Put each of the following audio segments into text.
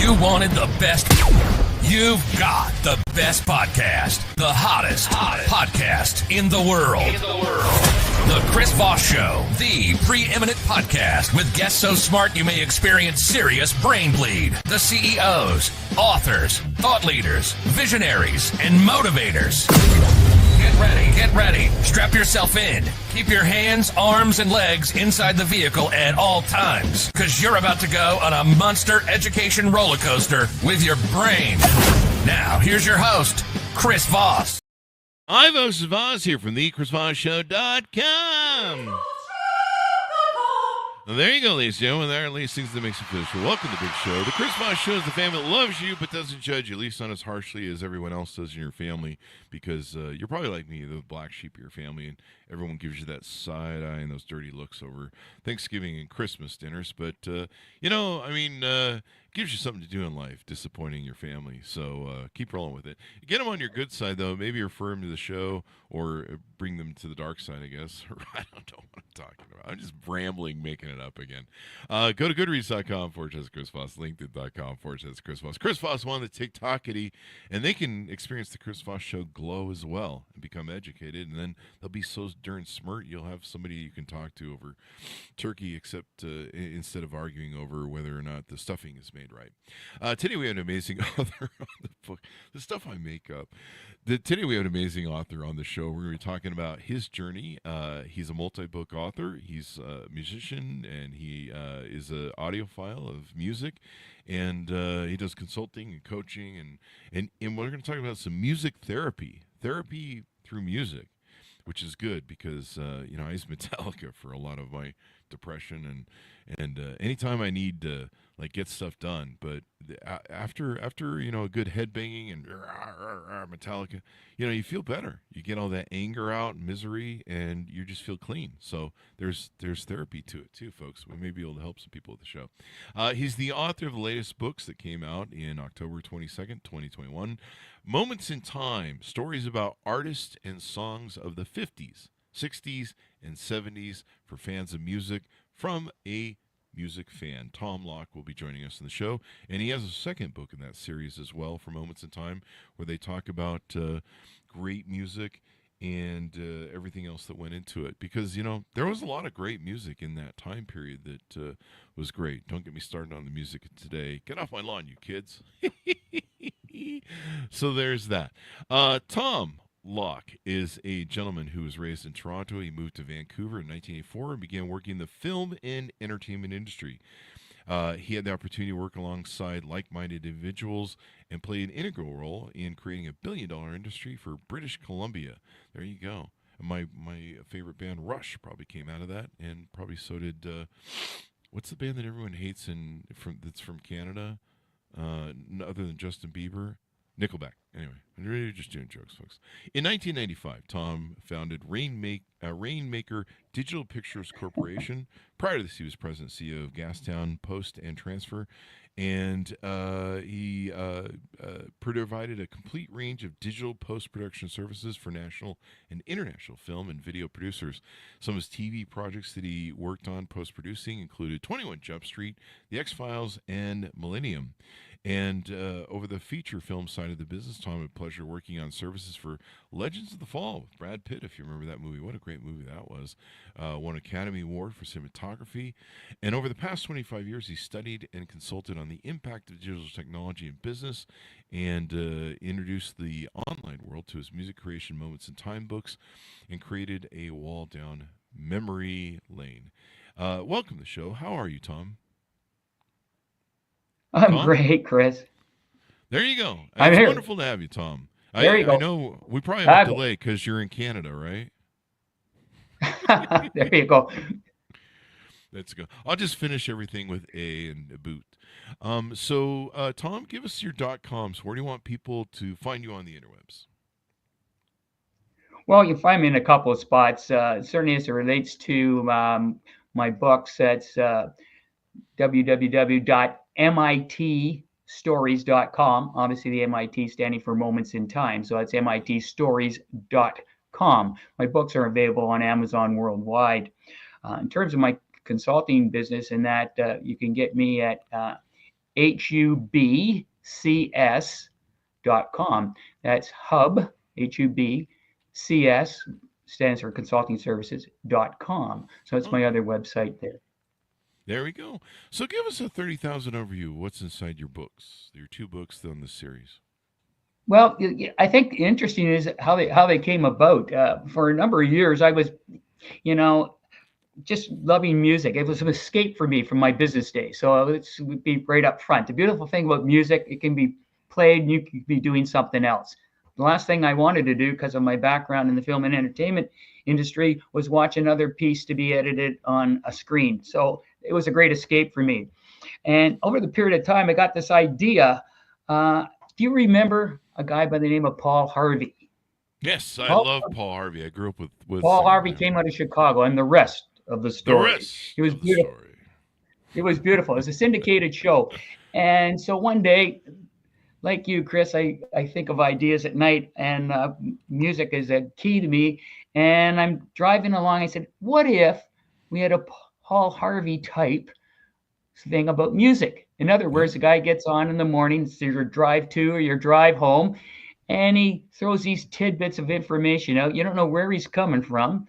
You wanted the best. You've got the best podcast. The hottest podcast in the world. The Chris Voss Show, the preeminent podcast with guests so smart you may experience serious brain bleed. The CEOs, authors, thought leaders, visionaries, and motivators. Get ready. Strap yourself in. Keep your hands, arms, and legs inside the vehicle at all times, because you're about to go on a monster education roller coaster with your brain. Now, here's your host, Chris Voss. I'm Moses Voss here from theChrisVossShow.com. Well, there you go, ladies and gentlemen. There are at least things that makes you feel sure. Welcome to the big show. The Chris Voss Show is the family that loves you but doesn't judge you, at least not as harshly as everyone else does in your family, because you're probably like me, the black sheep of your family, and everyone gives you that side eye and those dirty looks over Thanksgiving and Christmas dinners. But, it gives you something to do in life, disappointing your family. So keep rolling with it. Get them on your good side, though. Maybe refer them to the show or bring them to the dark side, I guess. I don't know what I'm talking about. I'm just rambling, making it up again. Go to goodreads.com/Chris Voss, linkedin.com/Chris Voss. Chris Voss won the TikTokity, and they can experience the Chris Voss Show glow as well and become educated. And then they'll be so darn smart, you'll have somebody you can talk to over turkey, except instead of arguing over whether or not the stuffing is made right. Today we have an amazing author on the book. The stuff I make up. Today we have an amazing author on the show. We're going to be talking about his journey. He's a multi-book author. He's a musician, and he is an audiophile of music, and he does consulting and coaching, and we're going to talk about some music therapy through music, which is good because I use Metallica for a lot of my depression and anytime I need to get stuff done. But after a good headbanging and Metallica, you feel better. You get all that anger out, misery, and you just feel clean. So there's therapy to it too, folks. We may be able to help some people with the show. He's the author of the latest books that came out in October 22nd, 2021. Moments in Time, stories about artists and songs of the 50s, 60s, and 70s for fans of music from a music fan. Tom Locke will be joining us in the show, and he has a second book in that series as well for Moments in Time, where they talk about great music and everything else that went into it, because there was a lot of great music in that time period that was great. Don't get me started on the music today. Get off my lawn, you kids. So there's that. Tom Locke is a gentleman who was raised in Toronto. He moved to Vancouver in 1984 and began working in the film and entertainment industry. He had the opportunity to work alongside like-minded individuals and play an integral role in creating a billion-dollar industry for British Columbia. There you go. My favorite band, Rush, probably came out of that, and probably so did what's the band that everyone hates that's from Canada, other than Justin Bieber? Nickelback. Anyway, I'm really just doing jokes, folks. In 1995, Tom founded Rainmaker Digital Pictures Corporation. Prior to this, he was president and CEO of Gastown Post and Transfer, and he provided a complete range of digital post-production services for national and international film and video producers. Some of his TV projects that he worked on post-producing included 21 Jump Street, The X-Files, and Millennium. And over the feature film side of the business, Tom had pleasure working on services for Legends of the Fall with Brad Pitt, if you remember that movie. What a great movie that was. Won Academy Award for cinematography. And over the past 25 years, he studied and consulted on the impact of digital technology in business and introduced the online world to his music creation Moments in Time books and created a wall down memory lane. Welcome to the show. How are you, Tom? I'm Tom? Great, Chris. There you go. I'm It's here. wonderful to have you, Tom. There you go. I know we probably have a delay because you're in Canada, right? There you go. Let's go. I'll just finish everything with A and a boot. So, Tom, give us your .coms. Where do you want people to find you on the interwebs? Well, you find me in a couple of spots. Certainly as it relates to my books, that's www.mitstories.com. Obviously, the MIT standing for Moments in Time. So that's mitstories.com. My books are available on Amazon worldwide. In terms of my consulting business, and that you can get me at hubcs.com. That's hub, HUBCS, stands for consulting services.com. So it's my other website there. There we go. So give us a 30,000 overview. What's inside your books? Your 2 books on this series. Well, I think interesting is how they came about. For a number of years, I was, you know, just loving music. It was an escape for me from my business day. So let's be right up front. The beautiful thing about music, it can be played and you can be doing something else. The last thing I wanted to do, because of my background in the film and entertainment industry, was watch another piece to be edited on a screen. So it was a great escape for me. And over the period of time, I got this idea. Do you remember a guy by the name of Paul Harvey? Yes, I love Paul Harvey. I grew up with Paul Harvey came out of Chicago, and the rest of the story. It was beautiful. It was beautiful. It was a syndicated show. And so one day, like you, Chris, I think of ideas at night, and music is a key to me. And I'm driving along. I said, what if we had a Paul Harvey type thing about music? In other words, the guy gets on in the morning, it's your drive to or your drive home, and he throws these tidbits of information out. You don't know where he's coming from.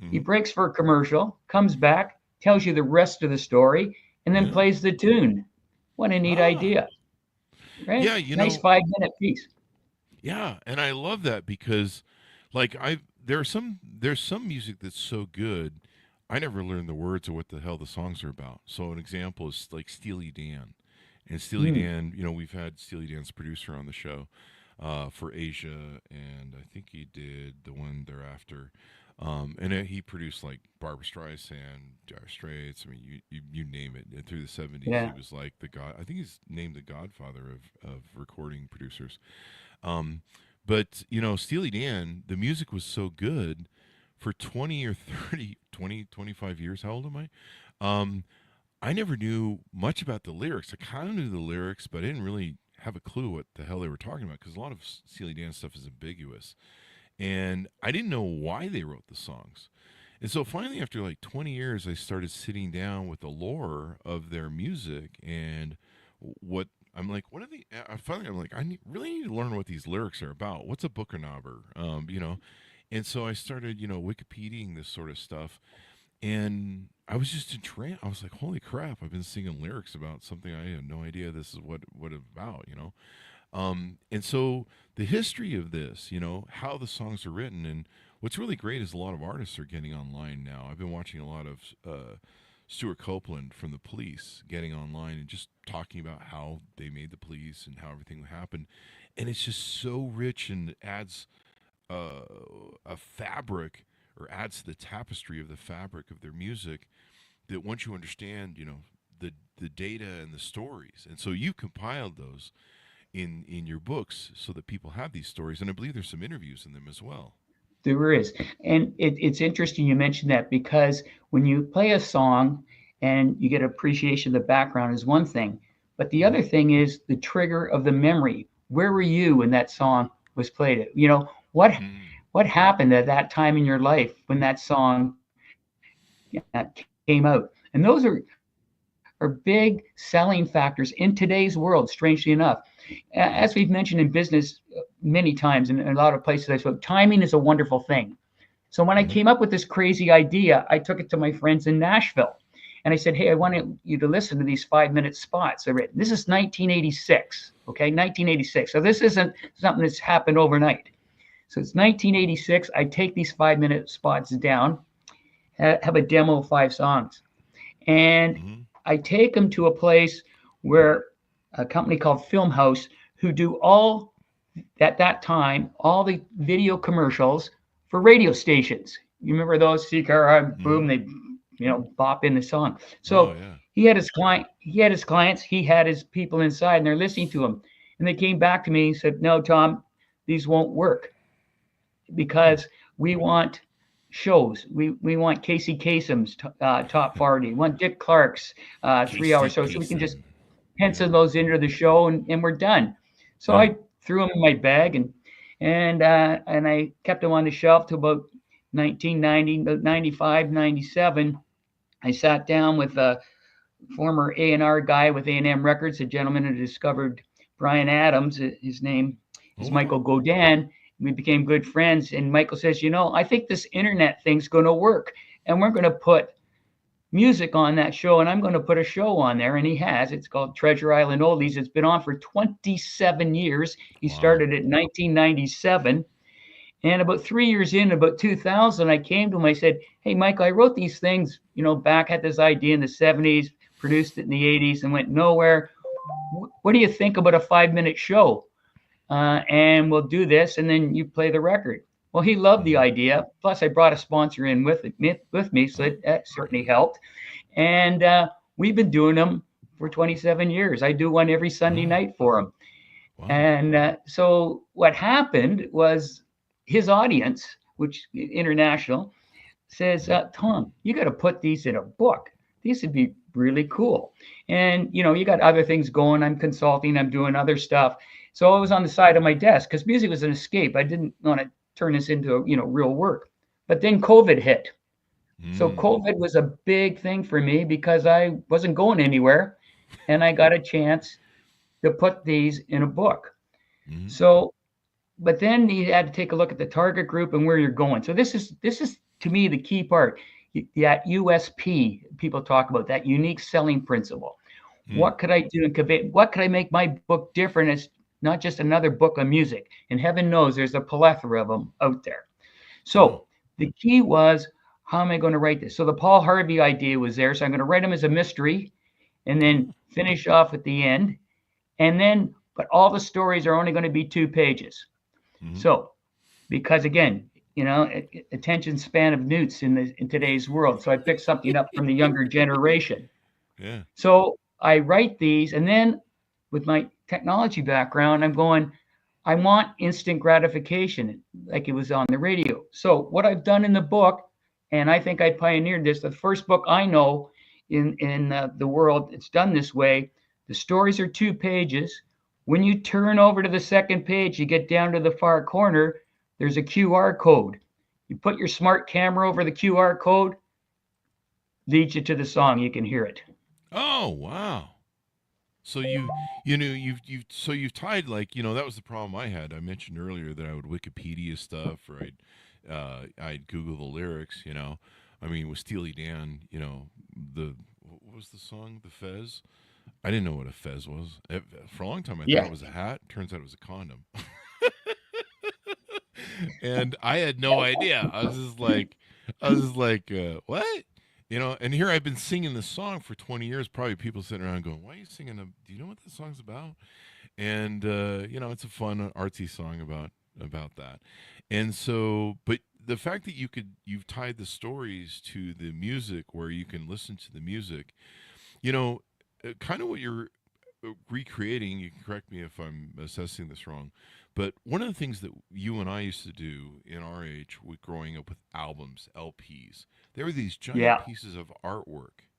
He breaks for a commercial, comes back, tells you the rest of the story, and then plays the tune. What a neat idea. Right? Yeah, nice 5-minute piece. Yeah, and I love that because like there's some music that's so good I never learned the words or what the hell the songs are about. So an example is like Steely Dan. And Steely Dan, we've had Steely Dan's producer on the show for Asia, and I think he did the one thereafter. And he produced like Barbra Streisand, Dire Straits. I mean, you name it. And through the 70s, he was like the god. I think he's named the godfather of recording producers. But Steely Dan, the music was so good for 20 or 30, 20, 25 years. How old am I? I never knew much about the lyrics. I kind of knew the lyrics, but I didn't really have a clue what the hell they were talking about because a lot of Steely Dan stuff is ambiguous. And I didn't know why they wrote the songs. And so finally, after like 20 years, I started sitting down with the lore of their music and what I'm like, what are they? I'm like, really need to learn what these lyrics are about. What's a booker knobber? And so I started, Wikipediaing this sort of stuff. And I was just entranced. I was like, holy crap, I've been singing lyrics about something I had no idea this is what about, And so the history of this, how the songs are written, and what's really great is a lot of artists are getting online now. I've been watching a lot of Stuart Copeland from the Police getting online and just talking about how they made the Police and how everything happened. And it's just so rich and adds a fabric, or adds to the tapestry of the fabric of their music, that once you understand, the data and the stories. And so you compiled those in your books so that people have these stories. And I believe there's some interviews in them as well. There is. And it's interesting you mentioned that, because when you play a song and you get appreciation of the background is one thing, but the other thing is the trigger of the memory. Where were you when that song was played? What happened at that time in your life when that song came out? And those are big selling factors in today's world, strangely enough. As we've mentioned in business many times, in a lot of places I spoke, timing is a wonderful thing. So when I came up with this crazy idea, I took it to my friends in Nashville. And I said, hey, I want you to listen to these 5-minute spots I've written. This is 1986, okay, 1986. So this isn't something that's happened overnight. So it's 1986. I take these 5-minute spots down, have a demo of 5 songs. And I take them to a place where a company called Filmhouse, who do all, at that time, all the video commercials for radio stations. You remember those? CCR, boom, they, bop in the song. So he had his clients, he had his people inside, and they're listening to him. And they came back to me and said, no, Tom, these won't work, because we want shows. We want Casey Kasem's top 40. We want Dick Clark's 3-hour show. So we can just pencil those into the show and we're done. So I threw them in my bag and I kept them on the shelf till about 1990, 95, 97. I sat down with former A&R guy with A&M Records, a gentleman who discovered Brian Adams. His name Oh, is wow. Michael Godin. We became good friends. And Michael says, I think this internet thing's going to work. And we're going to put music on that show. And I'm going to put a show on there. And he has. It's called Treasure Island Oldies. It's been on for 27 years. He Wow. started it in 1997. And about 3 years in, about 2000, I came to him. I said, "Hey, Michael, I wrote these things, back, had this idea in the 70s, produced it in the 80s, and went nowhere. What do you think about a 5-minute show? And we'll do this, and then you play the record." Well, he loved the Hmm. idea. Plus, I brought a sponsor in with me, so Oh, that certainly helped. And we've been doing them for 27 years. I do one every Sunday wow. night for him. Wow. And so what happened was his audience, which international, says, Mhm. "Tom, you got to put these in a book. These would be really cool." And you got other things going. I'm consulting. I'm doing other stuff. So I was on the side of my desk because music was an escape. I didn't want to turn this into real work. But then COVID hit. So Mm. COVID was a big thing for me because I wasn't going anywhere, and I got a chance to put these in a book. Mhm. So, but then you had to take a look at the target group and where you're going. So this is to me the key part. That USP people talk about, that unique selling principle. Mm. What could I do and convey? What could I make my book different? It's not just another book on music. And heaven knows there's a plethora of them out there. Oh. So the key was, how am I going to write this? So the Paul Harvey idea was there. So I'm going to write them as a mystery and then Oh. finish off at the end. And then, but all the stories are only going to be 2 pages. Mhm. So, because again, attention span of newts in today's world. So I picked something up from the younger generation. Yeah. So I write these, and then with my technology background, I'm going, I want instant gratification, like it was on the radio. So what I've done in the book, and I think I pioneered this, the first book I know in the world it's done this way. The stories are 2 pages. When you turn over to the second page, you get down to the far corner. There's a QR code. You put your smart camera over the QR code, leads you to the song. You can hear it. Oh, wow. So you've tied, like, that was the problem I had. I mentioned earlier that I would Wikipedia stuff, or I'd Google the lyrics, I mean, with Steely Dan, the what was the song? The Fez? I didn't know what a Fez was. For a long time I thought it Yeah. was a hat. Turns out it was a condom. And I had no idea. I was just like, what? And here I've been singing this song for 20 years. Probably people sitting around going, "Why are you singing? Do you know what this song's about?" And it's a fun artsy song about that. And so, but the fact that you've tied the stories to the music, where you can listen to the music, you know, kind of what you're recreating. You can correct me if I'm assessing this wrong, but one of the things that you and I used to do in our age, with growing up with albums, LPs, there were these giant Yeah. pieces of artwork,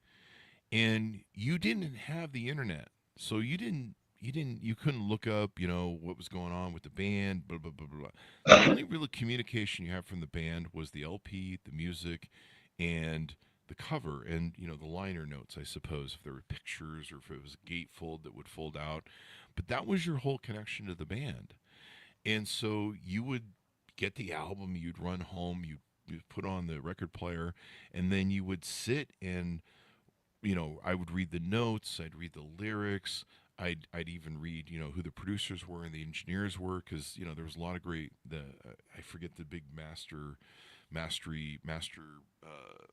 and you didn't have the internet, so you couldn't look up, what was going on with the band, blah blah blah blah. The only real communication you have from the band was the LP, the music, and the cover, and the liner notes, I suppose, if there were pictures or if it was a gatefold that would fold out. But that was your whole connection to the band. And so you would get the album, you'd run home, you'd put on the record player, and then you would sit and, I would read the notes, I'd read the lyrics, I'd even read, who the producers were and the engineers were, because there was a lot of great, I forget the big master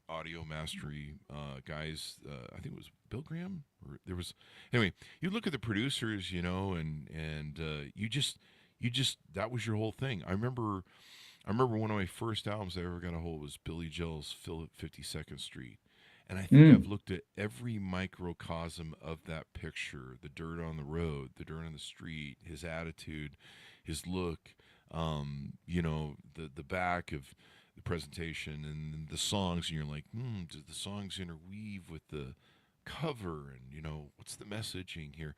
audio mastery guys. I think it was Bill Graham, or there was, anyway. You look at the producers, and you just that was your whole thing. I remember one of my first albums I ever got a hold of was Billy Joel's "Phil 52nd Street." And I think I've Mm. looked at every microcosm of that picture: the dirt on the road, the dirt on the street, his attitude, his look, the back of the presentation and the songs, and you're like, do the songs interweave with the cover, and what's the messaging here?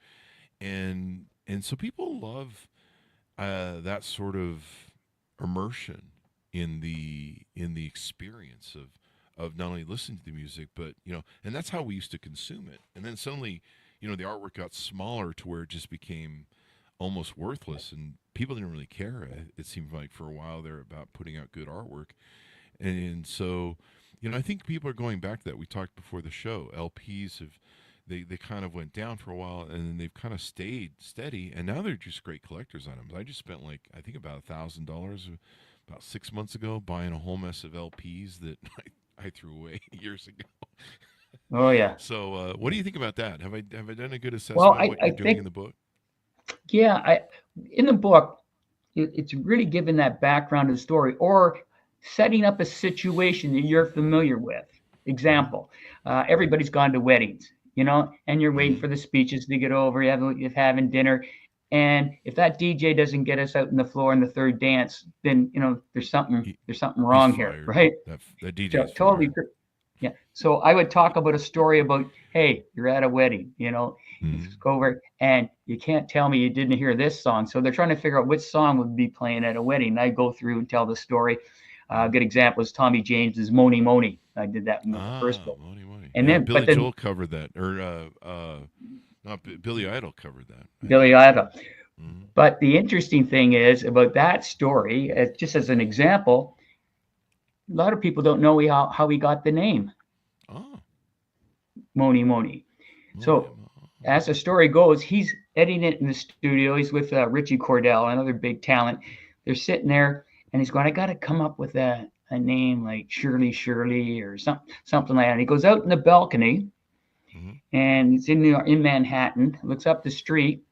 And so people love that sort of immersion in the experience of not only listening to the music, but and that's how we used to consume it. And then suddenly, the artwork got smaller to where it just became almost worthless, and people didn't really care. It seemed like for a while there about putting out good artwork, and so I think people are going back to that. We talked before the show. LPs have they kind of went down for a while, and then they've kind of stayed steady, and now they're just great collector's items. I just spent I think about $1,000 about 6 months ago buying a whole mess of LPs that I threw away years ago. Oh yeah. So, what do you think about that? Have I done a good assessment Well, of what you're doing in the book? Yeah, in the book, it's really giving that background of the story or setting up a situation that you're familiar with. Example, everybody's gone to weddings, and you're waiting for the speeches to get over. You're having dinner, and if that DJ doesn't get us out on the floor in the third dance, then there's something wrong here, right? That DJ Totally. Yeah. So I would talk about a story about, hey, you're at a wedding, it's over, and you can't tell me you didn't hear this song. So they're trying to figure out which song would be playing at a wedding. And I go through and tell the story. A good example is Tommy James's "Moni Moni." I did that in the first book. Moni Moni. And then Billy Joel covered that, or not Billy Idol covered that. Billy Idol. But the interesting thing is about that story, just as an example, a lot of people don't know how he got the name. Oh. Moni Moni. So as the story goes, he's editing it in the studio. He's with Richie Cordell, another big talent. They're sitting there, and he's going, I got to come up with a name like Shirley or something like that. And he goes out in the balcony, and it's in Manhattan, looks up the street,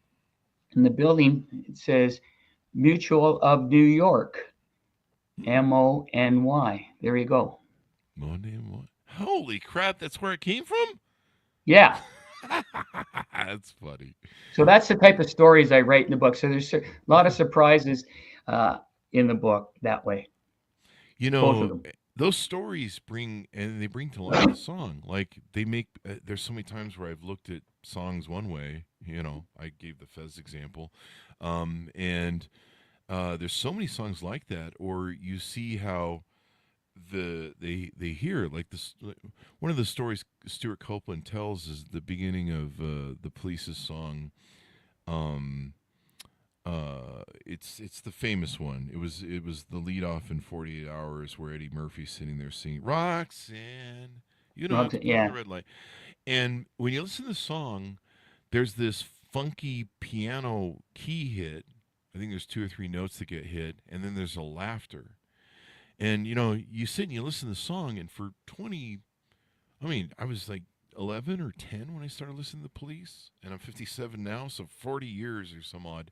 and the building, it says Mutual of New York. MONY. There you go. Moni. Holy crap! That's where it came from. Yeah. That's funny. So that's the type of stories I write in the book. So there's a lot of surprises in the book that way. Those stories bring to life the song. Like they make. There's so many times where I've looked at songs one way. I gave the Fez example, and. There's so many songs like that, or you see how they hear like this. One of the stories Stuart Copeland tells is the beginning of the Police's song. It's the famous one. It was the lead off in 48 Hours where Eddie Murphy's sitting there singing Roxanne, the red light. And when you listen to the song, there's this funky piano key hit. I think there's 2 or 3 notes that get hit, and then there's a laughter. And, you sit and you listen to the song, and for I was like 11 or 10 when I started listening to the Police, and I'm 57 now, so 40 years or some odd,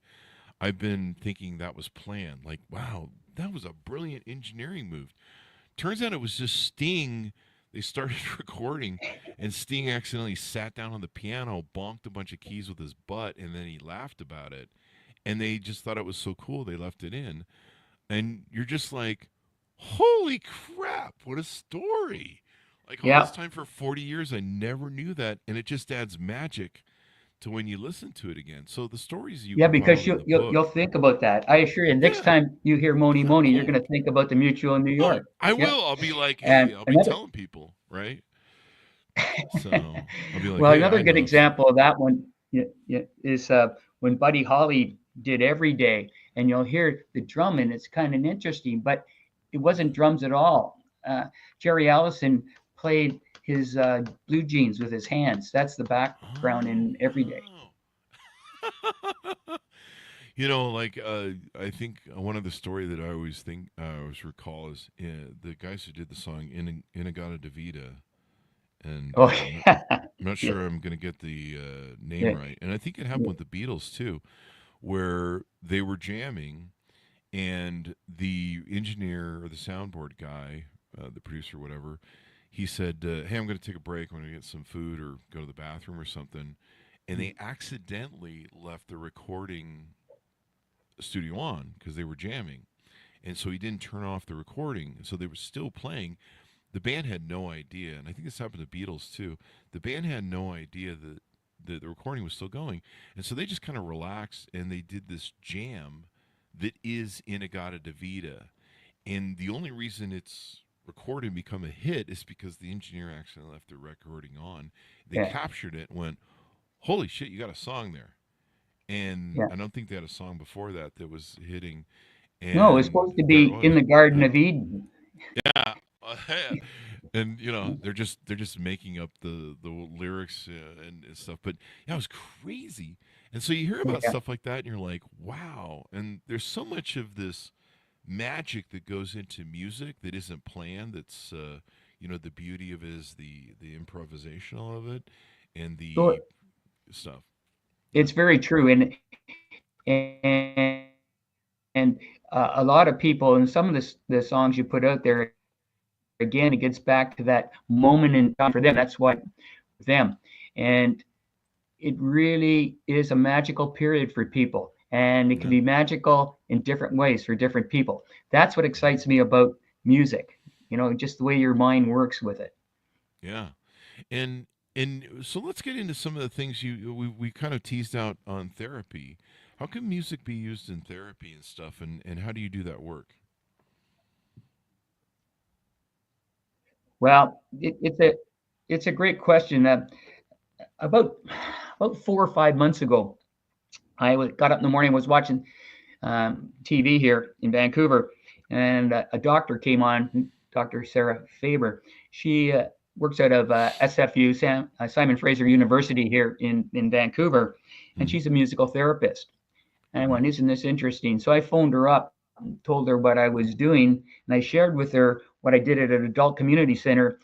I've been thinking that was planned. Like, wow, that was a brilliant engineering move. Turns out it was just Sting. They started recording, and Sting accidentally sat down on the piano, bonked a bunch of keys with his butt, and then he laughed about it. And they just thought it was so cool, they left it in. And you're just like, holy crap, what a story. Like all this time for 40 years, I never knew that. And it just adds magic to when you listen to it again. So the stories because you'll think about that. I assure you, next time you hear Moni Moni, you're going to think about the Mutual in New York. I will. I'll be like, hey, I'll be telling people, right? So I'll be like, well, another good example of that one is when Buddy Holly did Every Day, and you'll hear the drum, and it's kind of interesting, but it wasn't drums at all. Jerry Allison played his blue jeans with his hands. That's the background in Every Day. I think one of the story that I always recall is the guys who did the song Inagata Davida, and I'm not sure I'm going to get the name right, and I think it happened with the Beatles too, where they were jamming, and the engineer or the soundboard guy, the producer, whatever, he said, hey, I'm going to take a break. I'm going to get some food or go to the bathroom or something. And they accidentally left the recording studio on because they were jamming. And so he didn't turn off the recording. So they were still playing. The band had no idea, and I think this happened to Beatles too. The band had no idea that the recording was still going, and so they just kind of relaxed, and they did this jam that is Inagata Davida. And the only reason it's record and become a hit is because the engineer actually left the recording on. They Yeah. captured it and went, holy shit, you got a song there. And Yeah. I don't think they had a song before that was hitting. No, it was And supposed to there it be was. in the Garden Yeah. of Eden. Yeah. Yeah. And they're just making up the lyrics and stuff. But yeah, it was crazy. And so you hear about Yeah. stuff like that, and you're like, wow. And there's so much of this magic that goes into music that isn't planned. That's the beauty of it is the improvisational of it and the So stuff. Yeah. it's very true, and a lot of people, and some of the songs you put out there, again, it gets back to that moment in time for them. That's why them, and it really is a magical period for people, and it can Yeah. be magical in different ways for different people. That's what Mhm. excites me about music. Just the way your mind works with it. Yeah. And so let's get into some of the things we kind of teased out on therapy. How can music be used in therapy and stuff, and how do you do that work? Well, it's a great question. About 4 or 5 months ago, got up in the morning, was watching TV here in Vancouver, and a doctor came on, Dr. Sarah Faber. She works out of SFU, Simon Fraser University here in Vancouver, and Mm-hmm. she's a musical therapist. And I Okay. went, isn't this interesting? So I phoned her up, told her what I was doing, and I shared with her what I did at an adult community center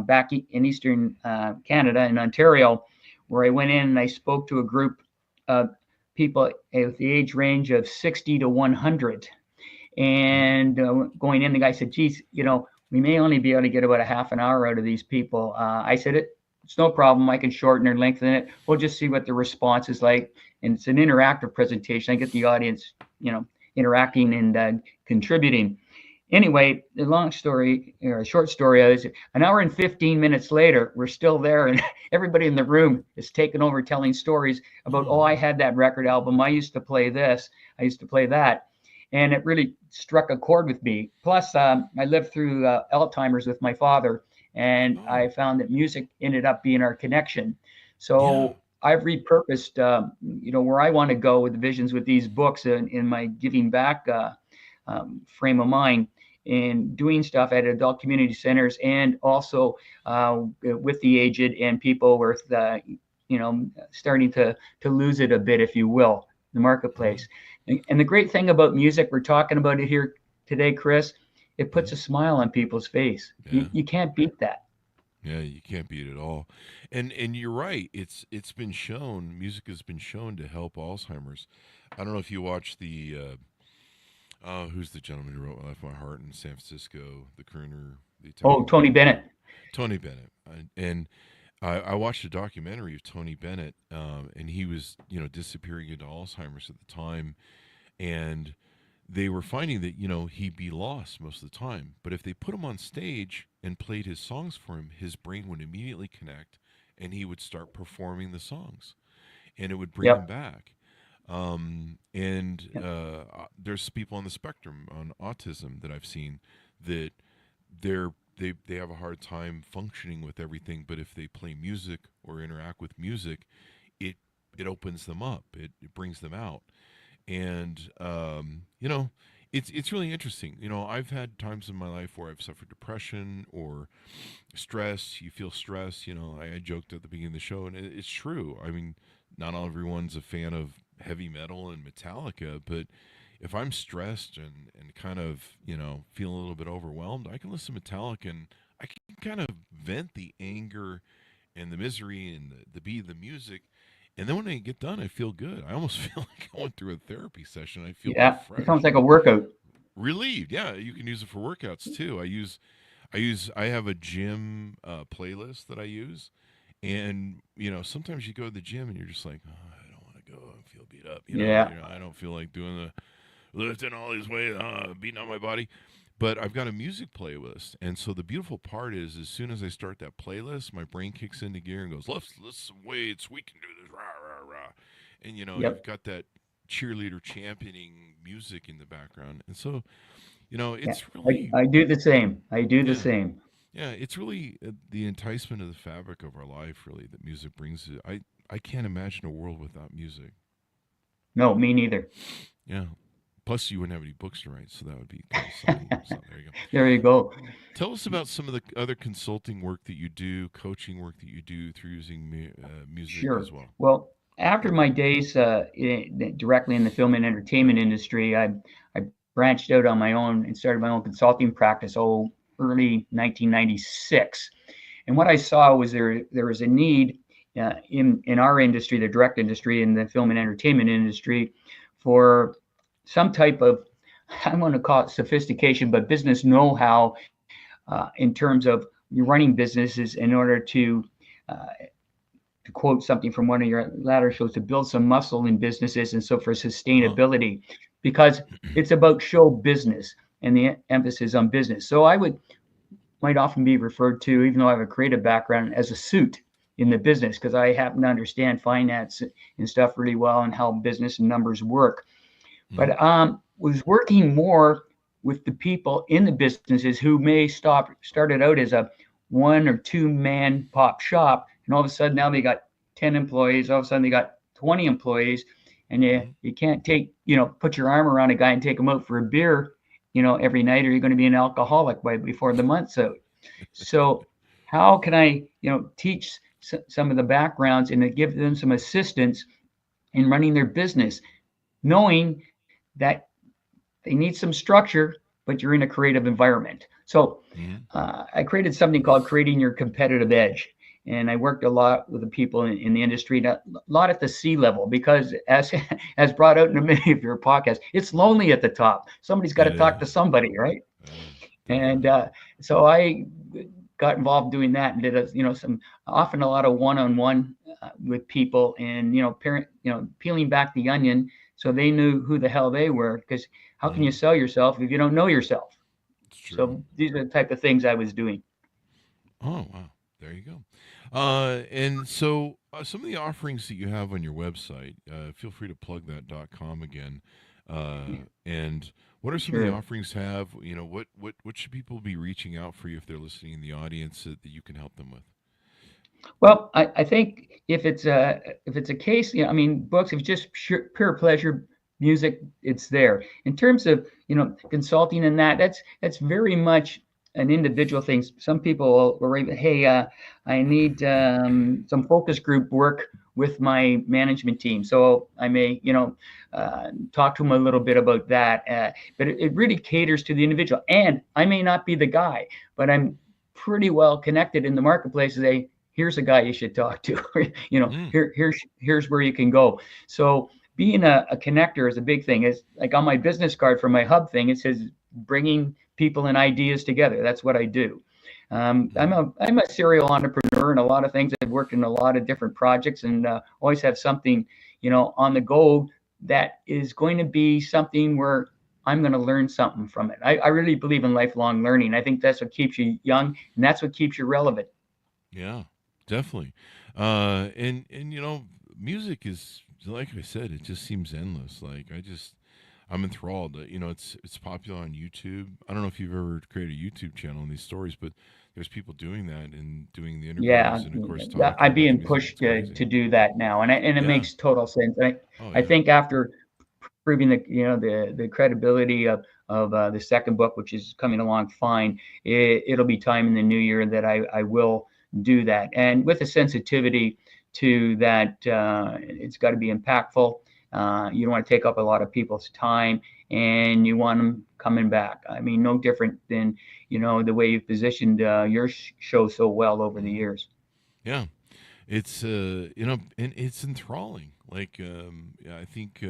back in Eastern Canada in Ontario, where I went in and I spoke to a group of people with the age range of 60 to 100. Mm-hmm. And going in, the guy said, geez, we may only be able to get about a half an hour out of these people. I said, it's no problem. I can shorten or lengthen it. We'll just see what the response is like. And it's an interactive presentation. I get the audience, interacting and contributing. Anyway, the long story or short story is an hour and 15 minutes later, we're still there, and everybody in the room is taking over telling stories about, oh, I Oh. had that record album. I used to play this. I used to play that. And it really struck a chord with me. Plus, I lived through Alzheimer's with my father, and I Oh. found that music ended up being our connection. Yeah. So I've repurposed, where I want to go with the visions with these books in my giving back frame of mind, in doing stuff at adult community centers, and also with the aged and people with starting to lose it a bit, if you will, the Mm-hmm. marketplace. And the great thing about music, we're talking about it here today, Chris, it puts Mm-hmm. a smile on people's face. Yeah. You can't beat that. Yeah, you can't beat it all. And you're right. It's been shown, music has been shown to help Alzheimer's. I don't know if you watch the who's the gentleman who wrote Left My Heart in San Francisco, the crooner, the Oh, Italian Tony crooner, Bennett. Tony Bennett. And I watched a documentary of Tony Bennett, and he was, disappearing into Alzheimer's at the time, and they were finding that he'd be lost most of the time, but if they put him on stage and played his songs for him, his brain would immediately connect, and he would start performing the songs, and it would bring him Yep. back. And Yep. there's people on the spectrum on autism that I've seen that they have a hard time functioning with everything, but if they play music or interact with music, it it opens them up, it brings them out. And it's really interesting. I've had times in my life where I've suffered depression or stress. You feel stress. I joked at the beginning of the show, and it's true. I mean, not everyone's a fan of heavy metal and Metallica, but if I'm stressed and kind of feel a little bit overwhelmed, I can listen to Metallica, and I can kind of vent the anger and the misery and the beat of the music. And then when I get done, I feel good. I almost feel like I went through a therapy session. I feel Yeah. It sounds refreshed, like a workout. relieved. Yeah, you can use it for workouts too. I have a gym playlist that I use, and sometimes you go to the gym and you're just like, oh, I don't want to go. I feel beat up. Yeah. I don't feel like doing the lifting all these weights, beating on my body. But I've got a music playlist, and so the beautiful part is, as soon as I start that playlist, my brain kicks into gear and goes, "Let's some weights. We can do this." Rah rah rah. And you've Yep. got that cheerleader championing music in the background, and so Yeah, it's really, I do the same. I do the yeah, same. yeah, it's really the enticement of the fabric of our life, really, that music brings. I can't imagine a world without music. No, me neither. Yeah. Plus, you wouldn't have any books to write, so that would be kind of silly. So there you go. There you go. Tell us about some of the other consulting work that you do, coaching work that you do through using music Sure. as well. Well, after my days directly in the film and entertainment industry, I branched out on my own and started my own consulting practice. Early 1996. And what I saw was there was a need in our industry, the direct industry, in the film and entertainment industry, for some type of, I want to call it sophistication, but business know-how in terms of you're running businesses in order uh, to quote something from one of your latter shows, to build some muscle in businesses, and so for Huh? sustainability, because it's about show business and the emphasis on business. So I would might often be referred to, even though I have a creative background, as a suit in the business, because I happen to understand finance and stuff really well and how business and numbers work. Mm-hmm. But was working more with the people in the businesses who may started out as a 1 or 2 man pop shop, and all of a sudden now they got 10 employees. All of a sudden they got 20 employees, and Mm-hmm. you can't put your arm around a guy and take him out for a beer, every night, or you're going to be an alcoholic before the month's out. So how can I, teach some of the backgrounds and to give them some assistance in running their business, knowing that they need some structure, but you're in a creative environment. So Mm-hmm. I created something called Creating Your Competitive Edge. And I worked a lot with the people in the industry, a lot at the C level, because as brought out in many of your podcasts, it's lonely at the top. Somebody's got to It talk to is. somebody, right? And Definitely. so I got involved doing that and did some often a lot of one-on-one with people, and peeling back the onion so they knew who the hell they were, because how can Mm-hmm. you sell yourself if you don't know yourself? It's true. So these are the type of things I was doing. Oh, wow. There you go. And so some of the offerings that you have on your website, feel free to plug that .com again. And what are some of the Sure. offerings have? What should people be reaching out for you if they're listening in the audience that you can help them with? Well, I think if it's a case, I mean, books, if it's just pure pleasure, music, it's there. In terms of consulting and that's very much an individual thing. Some people will write, hey, I need some focus group work with my management team, so I may talk to them a little bit about that. But it really caters to the individual, and I may not be the guy, but I'm pretty well connected in the marketplace. They Here's a guy you should talk to. Mm, Here's where you can go. So being a connector is a big thing. It's like on my business card for my hub thing, it says bringing people and ideas together. That's what I do. mm, I'm a serial entrepreneur in a lot of things. I've worked in a lot of different projects, and always have something on the go that is going to be something where I'm going to learn something from it. I really believe in lifelong learning. I think that's what keeps you young, and that's what keeps you relevant. yeah, definitely. And music is, like I said, it just seems endless. I'm enthralled. It's popular on YouTube. I don't know if you've ever created a YouTube channel in these stories, but there's people doing that and doing the Yeah, interviews and of course talking I'm about the being music. pushed It's crazy. to do that now, and it Yeah. makes total sense. Oh I yeah. think after proving the credibility of the second book, which is coming along fine, it'll be time in the new year that I will do that, and with a sensitivity to that. It's got to be impactful. You don't want to take up a lot of people's time, and you want them coming back. I mean, no different than the way you've positioned your show so well over the Hmm. years. Yeah. It's and it's enthralling. Yeah, I think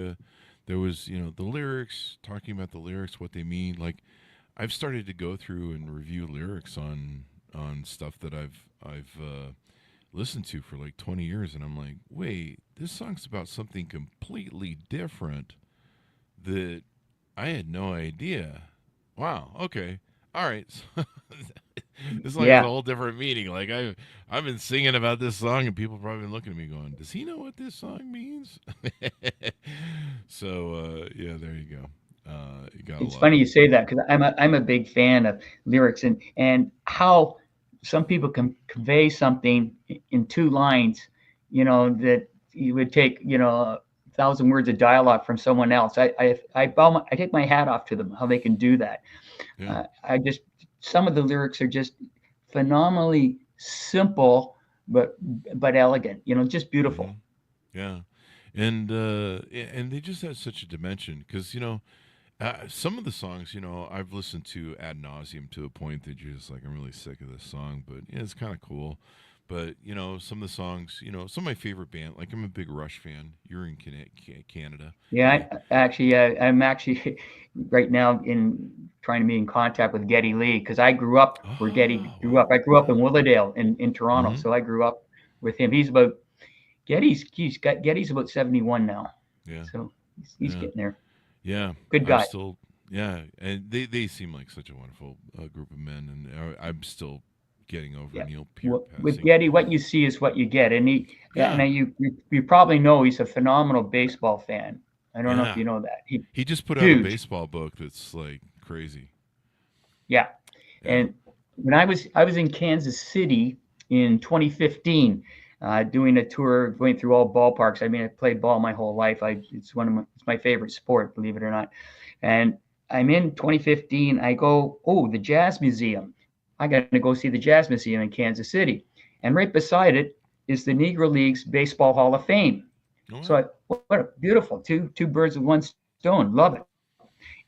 there was the lyrics, talking about the lyrics, what they mean. Like I've started to go through and review lyrics on stuff that I've listened to for like 20 years, and I'm like, wait, this song's about something completely different that I had no idea. Wow. Okay. All right. This song has a Yeah. whole different meaning. Like I've been singing about this song, and people probably been looking at me going, "Does he know what this song means?" So yeah, there you go. You gotta It's love funny it. you say that because I'm a big fan of lyrics and how some people can convey something in 2 lines, that you would take, 1,000 words of dialogue from someone else. I take my hat off to them how they can do that. Yeah. I just Some of the lyrics are just phenomenally simple, but elegant. Just Hmm. beautiful. Yeah. And they just had such a dimension because some of the songs I've listened to ad nauseum to a point that you're just like, I'm really sick of this song, but yeah, it's kind of cool. But some of the songs, some of my favorite band, like I'm a big Rush fan. You're in Canada. Yeah, Hey. I'm actually right now in trying to be in contact with Geddy Lee because I grew up where Geddy Oh, grew up. wow. I grew up in Willowdale in Toronto, Hmm. so I grew up with him. Geddy's about 71 now, Yeah. so he's Yeah. getting there. Yeah. Good I'm guy. still. Yeah, and they seem like such a wonderful group of men, and I'm still getting over Yeah. Neil Peart With passing. Geddy, what you see is what you get, and Yeah. you probably know he's a phenomenal baseball fan. I don't know if Yeah. you know that. He just put out a Huge. baseball book that's like crazy. Yeah. Yeah. And when I was in Kansas City in 2015, doing a tour, going through all ballparks. I mean, I played ball my whole life. It's my favorite sport, believe it or not. And I'm in 2015. I go, oh, the Jazz Museum. I got to go see the Jazz Museum in Kansas City, and right beside it is the Negro Leagues Baseball Hall of Fame. Oh, So wow. what a beautiful two birds with one stone. Love it.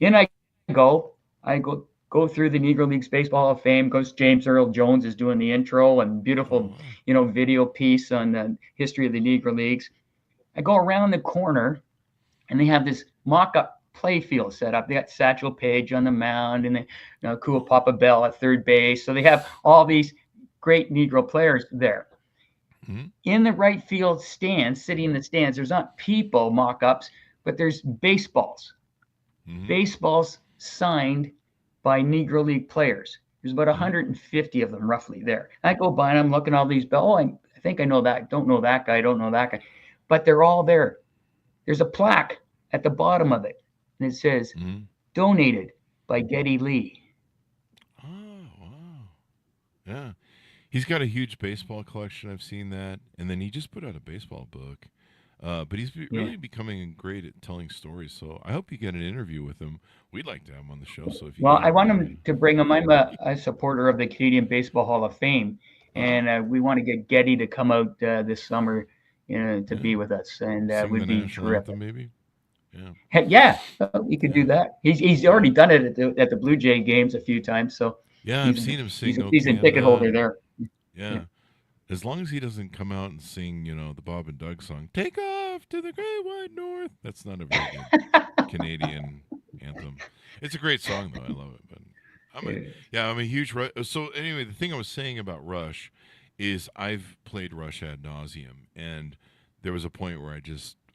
In I go. I go through the Negro Leagues Baseball Hall of Fame. Goes James Earl Jones is doing the intro and Oh, beautiful, wow. video piece on the history of the Negro Leagues. I go around the corner and they have this mock-up play field set up. They got Satchel Paige on the mound and cool Oh. Papa Bell at third base. So they have all these great Negro players there. Hmm. In the right field stands, sitting in the stands, there's not people mock-ups, but there's baseballs. Hmm. Baseballs signed by Negro League players. There's about Hmm. 150 of them roughly there. I go by and I'm looking at all these. Oh, I think I know that. Don't know that guy. Don't know that guy. But they're all there. There's a plaque at the bottom of it, and it says Hmm. donated by Geddy Lee. Oh, wow. Yeah. He's got a huge baseball collection. I've seen that, and then he just put out a baseball book. But he's Yeah. really becoming great at telling stories. So I hope you get an interview with him. We'd like to have him on the show. So if you Well, get I him, want him to bring him. I'm a supporter of the Canadian Baseball Hall of Fame, oh, and we want to get Geddy to come out this summer, to yeah, be with us, and sing the would be national anthem, terrific. maybe. Yeah, Heck, yeah, we could do yeah, that. He's yeah, already done it at the Blue Jay games a few times, so yeah. I've he's seen him he's sing a "No season ticket Canada," holder and there. Yeah. yeah, as long as he doesn't come out and sing, the Bob and Doug song, "Take off to the Great White North." That's not a very good Canadian anthem. It's a great song though. I love it. But I'm a yeah, I'm a huge So anyway, the thing I was saying about Rush is I've played Rush ad nauseum, and there was a point where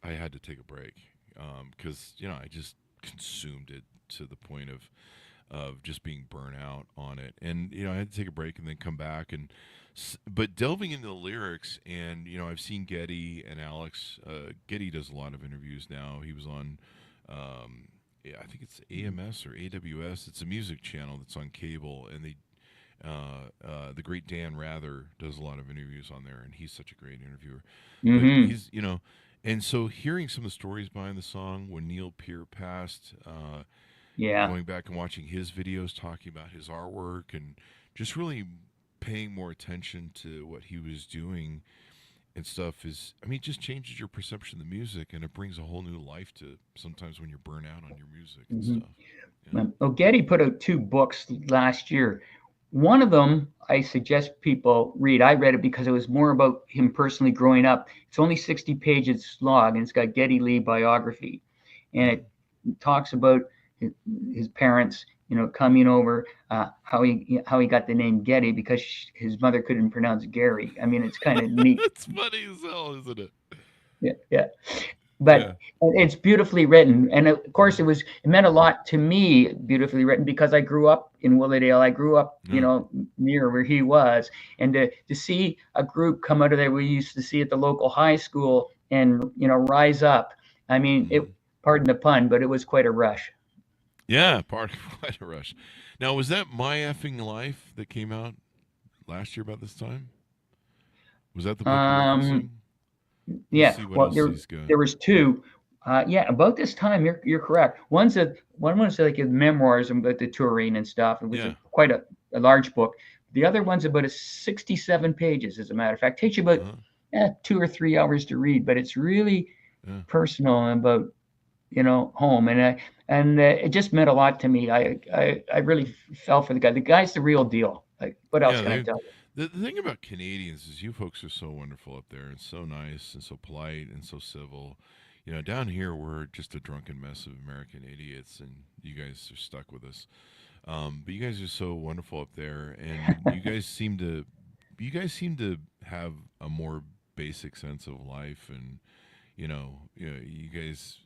I had to take a break because I just consumed it to the point of just being burnt out on it, and I had to take a break and then come back but delving into the lyrics, and I've seen Getty and Alex. Getty does a lot of interviews now. He was on yeah, I think it's AMS or AWS. It's a music channel that's on cable, and the great Dan Rather does a lot of interviews on there, and he's such a great interviewer. But Hmm. and so hearing some of the stories behind the song when Neil Peart passed, Yeah. going back and watching his videos talking about his artwork, and just really paying more attention to what he was doing and stuff it just changes your perception of the music, and it brings a whole new life to sometimes when you're burnt out on your music and Hmm. stuff. Yeah. Well, Getty put out 2 books last year. One of them I suggest people read. I read it because it was more about him personally growing up. It's only 60 pages long, and it's got Geddy Lee biography, and Mm. it talks about his parents, coming over, how he got the name Getty because his mother couldn't pronounce Gary. I mean, it's kind of neat. That's funny as hell, isn't it? Yeah, yeah. Yeah. But it's beautifully written, and of course, Mm. it meant a lot to me, beautifully written, because I grew up in Willowdale. I grew up, Yeah. near where he was, and to see a group come out of there we used to see at the local high school and rise up. I mean, it. Hmm. Pardon the pun, but it was quite a rush. Yeah, part of Quite a Rush. Now, was that My Effing Life that came out last year about this time? Was that the book you're Um, referencing? Let me yeah. see what Well, else he's got. there was two. Yeah, about this time, you're correct. One was like his memoirs about the touring and stuff. It was Yeah. quite a large book. The other one's about 67 pages, as a matter of fact. Takes you about Uh-huh. 2 or 3 hours to read, but it's really Yeah. personal about home, and it just meant a lot to me. I really fell for the guy. The guy's the real deal. Like, what else Yeah, can I they tell you? the thing about Canadians is you folks are so wonderful up there and so nice and so polite and so civil. Down here we're just a drunken mess of American idiots, and you guys are stuck with us. But you guys are so wonderful up there, and you guys seem to have a more basic sense of life, and you guys.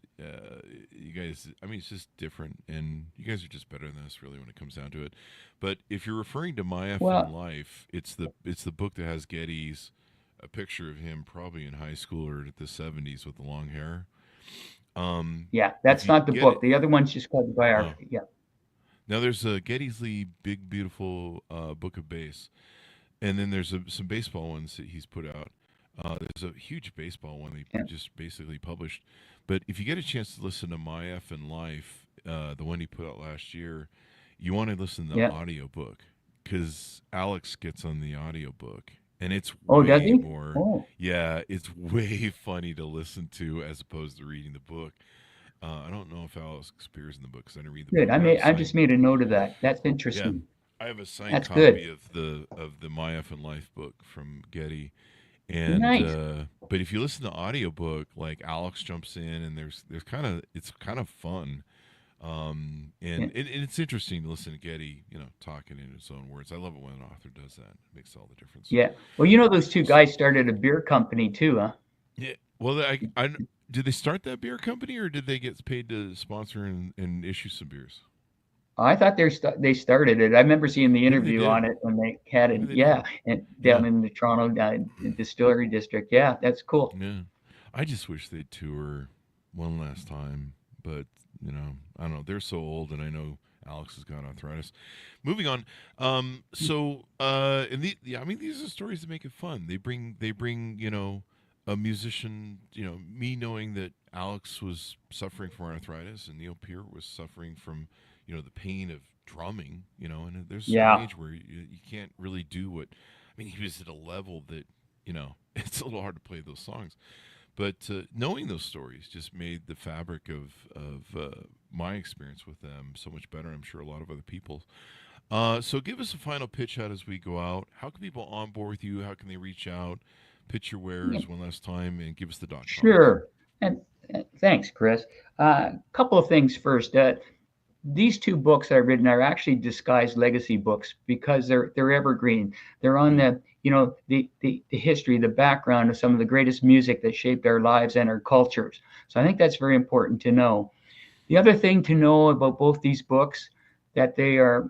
I mean, it's just different, and you guys are just better than us, really, when it comes down to it. But if you're referring to My Effing Well, Life, it's the book that has Getty's a picture of him probably in high school or at the '70s with the long hair. yeah, If that's you not the get it, book. The other one's just called the oh, biography. Yeah, now there's a Getty's Lee Big Beautiful Book of Bass, and then there's some baseball ones that he's put out. There's a huge baseball one that he yeah, just basically published. But if you get a chance to listen to My F and Life, the one he put out last year, you want to listen to the yeah. audiobook because Alex gets on the audiobook. And it's Oh, does way he? more, Oh, yeah, it's way funny to listen to as opposed to reading the book. I don't know if Alex appears in the book because I didn't read the good. book, but I have a I just signed made a note of that. That's yeah, interesting. I have a signed That's good. copy of the My F and Life book from Getty, and Nice. but if you listen to audiobook, like Alex jumps in, and there's it's kind of fun, Yeah, and it's interesting to listen to Getty, talking in his own words. I love it when an author does that. It makes all the difference. yeah. Well, those two S- guys started a beer company too, huh? Yeah. Well, did they start that beer company, or did they get paid to sponsor and issue some beers? I thought they started it. I remember seeing the Maybe they interview on did. it when they had it. Maybe they Yeah, did. and Yeah. down in the Toronto distillery district. Yeah, that's cool. Yeah. I just wish they'd tour one last time, but I don't know. They're so old, and I know Alex has got arthritis. Moving on. And I mean, these are stories that make it fun. They bring a musician. Me knowing that Alex was suffering from arthritis, and Neil Peart was suffering from the pain of drumming. And there's a certain Yeah, age where you can't really do what. I mean, he was at a level that it's a little hard to play those songs. But knowing those stories just made the fabric of my experience with them so much better. I'm sure a lot of other people's. So give us a final pitch out as we go out. How can people on board with you? How can they reach out? Pitch your yeah, wares one last time and give us the .coms. sure. And thanks, Chris. A couple of things first. These two books I've written are actually disguised legacy books because they're evergreen. They're on Yeah. the history, the background of some of the greatest music that shaped our lives and our cultures. So I think that's very important to know. The other thing to know about both these books that they are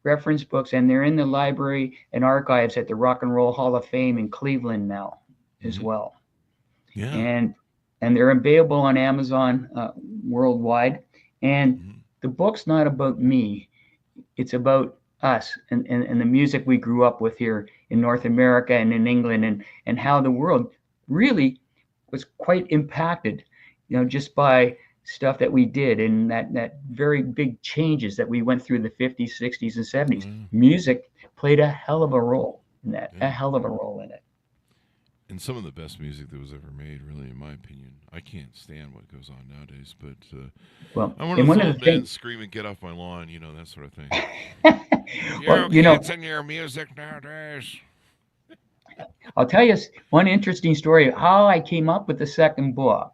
reference books and they're in the library and archives at the Rock and Roll Hall of Fame in Cleveland now as Mm-hmm. well. Yeah. And they're available on Amazon worldwide. And Mm-hmm. the book's not about me; it's about us and the music we grew up with here in North America and in England, and how the world really was quite impacted, just by stuff that we did and that very big changes that we went through the 50s, 60s, and 70s. Yeah. Music played a hell of a role in that, a Yeah. hell of a role in it. And some of the best music that was ever made, really, in my opinion. I can't stand what goes on nowadays, but Well, I'm one of and those one of old the men things, screaming, "Get off my lawn!" That sort of thing. well, You kids and your music nowadays. I'll tell you one interesting story how I came up with the second book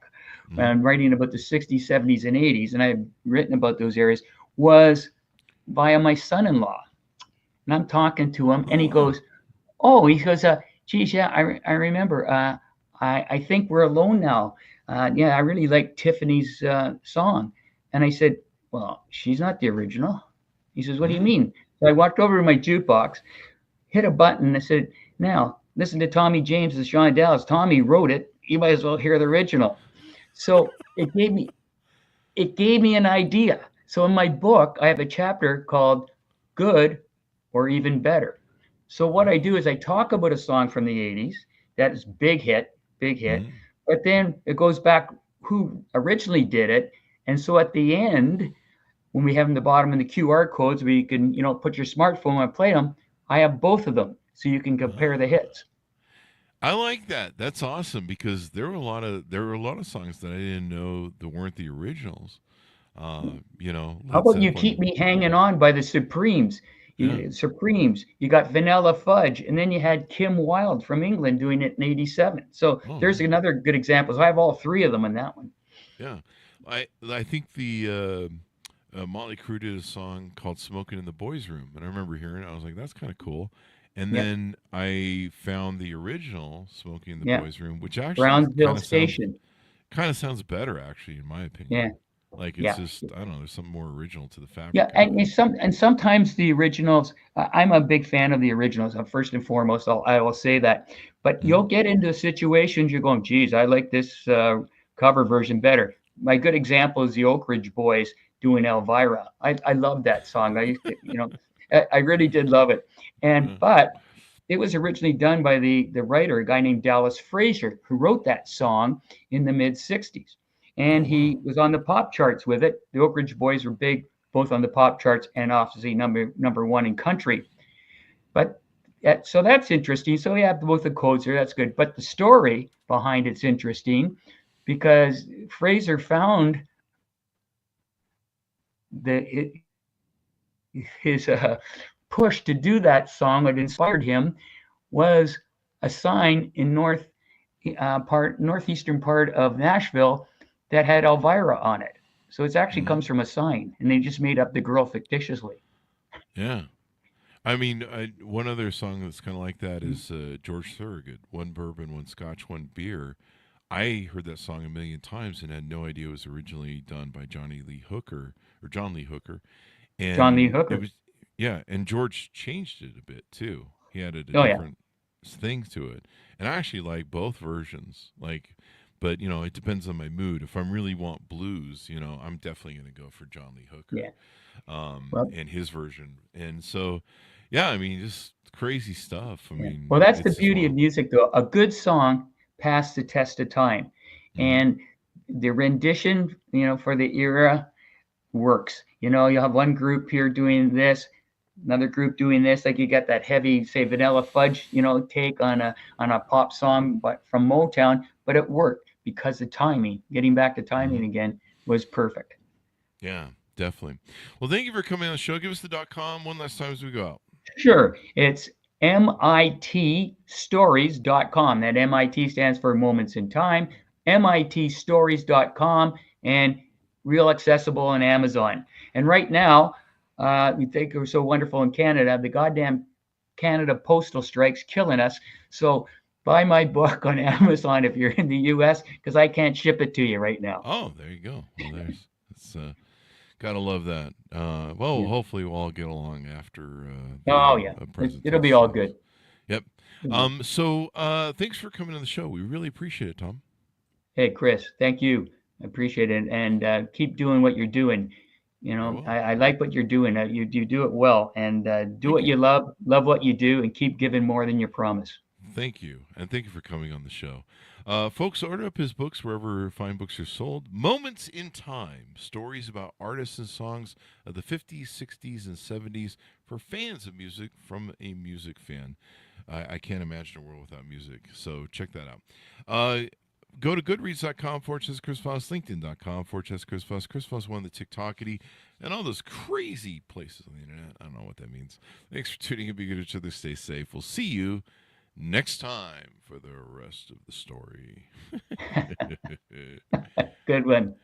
when Mm-hmm. I'm writing about the 60s, 70s, and 80s, and I've written about those areas, was via my son-in-law. And I'm talking to him, and he Oh, goes, geez, yeah, I remember. I think we're alone now. Yeah, I really like Tiffany's song. And I said, well, she's not the original. He says, what do you mm-hmm. mean? So I walked over to my jukebox, hit a button, and I said, now listen to Tommy James and Sean Dallas. Tommy wrote it. You might as well hear the original. So it gave me an idea. So in my book, I have a chapter called Good or Even Better. So what I do is I talk about a song from the 80s that is big hit, Mhm. but then it goes back who originally did it. And so at the end, when we have in the bottom in the QR codes where you can, put your smartphone and play them, I have both of them so you can compare the Ah. hits. I like that. That's awesome because there were a lot of songs that I didn't know that weren't the originals. How Led about You Keep Zeppelin. Me Hanging On by the Supremes? Yeah. Supremes. You got Vanilla Fudge, and then you had Kim Wilde from England doing it in '87. So Oh there's yeah. another good example. So I have all three of them in that one. Yeah. I think the Motley Crue did a song called "Smoking in the Boys' Room," and I remember hearing it. I was like, "That's kind of cool." And Yep, then I found the original "Smoking in the yep. Boys' Room," which actually Brownsville Station. kind of sounds better, actually, in my Yeah, opinion. Like it's yeah. just I don't know. There's something more original to the Yeah, fabric of it. and sometimes the originals. I'm a big fan of the originals. First and foremost, I will say that. But you'll Mhm. get into situations you're going, "Geez, I like this cover version better." My good example is the Oak Ridge Boys doing Elvira. I love that song. I used to, I really did love it. Yeah. But it was originally done by the writer, a guy named Dallas Frazier, who wrote that song in the mid '60s, and Oh wow. he was on the pop charts with it. The Oak Ridge Boys were big, both on the pop charts and obviously number one in country. But so that's interesting. So we have both the quotes here. That's good. But the story behind it's interesting because Fraser found that his push to do that song that inspired him was a sign in northeastern part of Nashville that had Elvira on it. So it actually Mhm. comes from a sign, and they just made up the girl fictitiously. Yeah. I mean, one other song that's kind of like that is George Thorogood, "One Bourbon, One Scotch, One Beer." I heard that song a million times and had no idea it was originally done by Johnny Lee Hooker or John Lee Hooker, John Lee and it Hooker. was yeah, and George changed it a bit too. He added a Oh yeah, different thing to it, and I actually like both versions. Like, but it depends on my mood. If I'm really want blues, I'm definitely going to go for John Lee Hooker, yeah. Well, and his version. And so, yeah, I mean, just crazy stuff. I yeah. mean, Well, that's the it's just beauty of wild. music, though. A good song passed the test of time, Hmm. and the rendition, for the era works. You have one group here doing this, another group doing this. Like you got that heavy, say, Vanilla Fudge, take on a pop song, but from Motown. But it worked because the timing. Getting back to timing Hmm. again was perfect. Yeah, definitely. Well, thank you for coming on the show. Give us the .com one last time as we go out. Sure, it's mitstories.com. That MIT stands for Moments in Time. mitstories.com and real accessible on Amazon. And right now, we think we're so wonderful in Canada. The goddamn Canada postal strike's killing us. So buy my book on Amazon if you're in the U.S. because I can't ship it to you right now. Oh, there you go. Well, there's it's gotta love that. Well, Yeah. hopefully we'll all get along after the Oh end yeah, of it'll be President's all Choice. good. Yep. So thanks for coming on the show. We really appreciate it, Tom. Hey, Chris, thank you. I appreciate it, and keep doing what you're doing. I will. I like what you're doing. You do it well, and do Thank what you. you love what you do, and keep giving more than you promise. Thank you. And thank you for coming on the show. Folks, order up his books wherever fine books are sold. Moments in Time, stories about artists and songs of the 50s, 60s, and 70s for fans of music from a music fan. I can't imagine a world without music, so check that out. Go to goodreads.com/Chris Foss, LinkedIn.com/Chris Foss. Chris Foss won the TikTokity and all those crazy places on the internet. I don't know what that means. Thanks for tuning in. Be good to each other. Stay safe. We'll see you next time for the rest of the story. Good one.